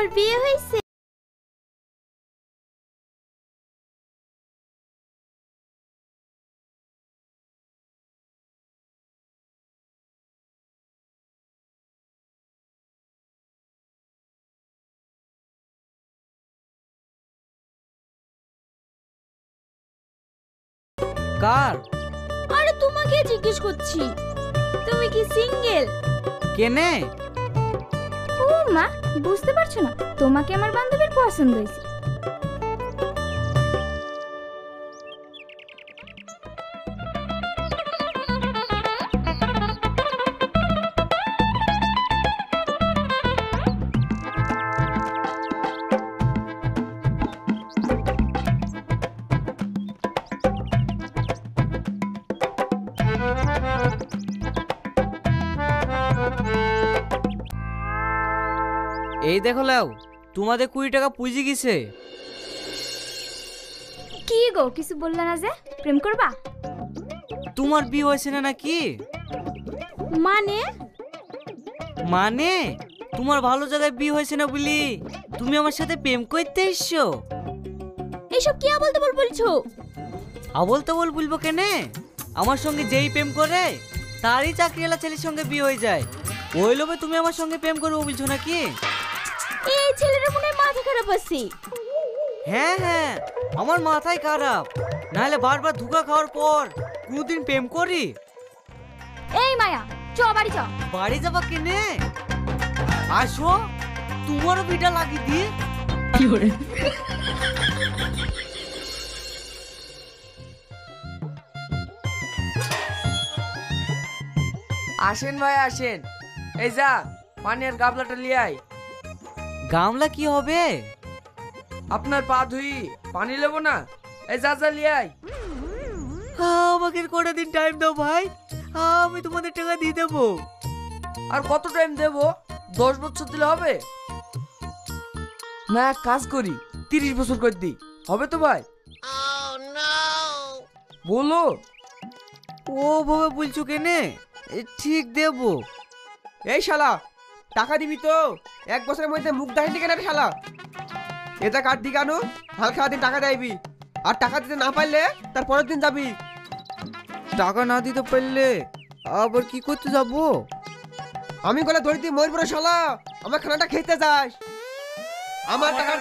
তোর বিয়ে হয়েছে? কার? আরে তোমাকে জিজ্ঞেস করছি, তুমি কি সিঙ্গেল? কেনে? ও মা, বুঝতে পারছো না? তোমাকে আমার বান্ধবীর পছন্দ হয়েছে। এই দেখো লাও, তোমাদের 20 টাকা পুঁজি গেছে। কি গো, কিছু বললে না যে? প্রেম করবা? তোমার বিয়ে হয়েছে না নাকি? মানে? মানে তোমার ভালো জায়গায় বিয়ে হয়েছে না বলি তুমি আমার সাথে প্রেম করতে এসছো? এসব কি বলতে বলছো? আবল তাবল বলবো কেনে? আমার সঙ্গে যেই প্রেম করে তারই চাকরিওয়ালা ছেলের সঙ্গে বিয়ে হয়ে যায়। ওই লোভে তুমি আমার সঙ্গে প্রেম করবো বলছো নাকি? এই ছেলেটার মনে হয় মাথা খারাপ আছে। হ্যাঁ হ্যাঁ, আমার মাথায় খারাপ, নাহলে বারবার ধোঁকা খাওয়ার পর কোনদিন প্রেম করি? এই মায়া, চ বাড়ি চ। বাড়ি যাবা কেনে? আসো, তোমারও বিটা লাগিয়ে দি। আসেন ভাই আসেন, এই যা পানি আর গাবলাটা লিয়ে আয়। গামলা কি হবে? আপনার পা ধুই, পানি লেবো না? এই যা যা লিয়ে আয়। আমাকে কটা দিন টাইম দাও ভাই, আমি তোমাদের টাকা দিয়ে দেবো। আর কত টাইম দেবো? 10 বছর দিলে হবে না? এক কাজ করি, 30 বছর করে দিই, হবে তো ভাই? বলো। ও বাবা বলছো কেনে? ঠিক দেবো। এই শালা, টাকা দিবি তো? 1 বছরের মধ্যে মুখ দেখাইনি কেন রে শালা? এটা কার দিকে আনো, হালকা দিন টাকা দেবি, আর টাকা দিতে না পারলে তার পরের দিন যাবি। টাকা না দিতে পারলে আবার কি করতে যাবো? আমি গলা ধরে তুই মরবো রে শালা, আমার খানাটা খেতে যাস। আমার টাকা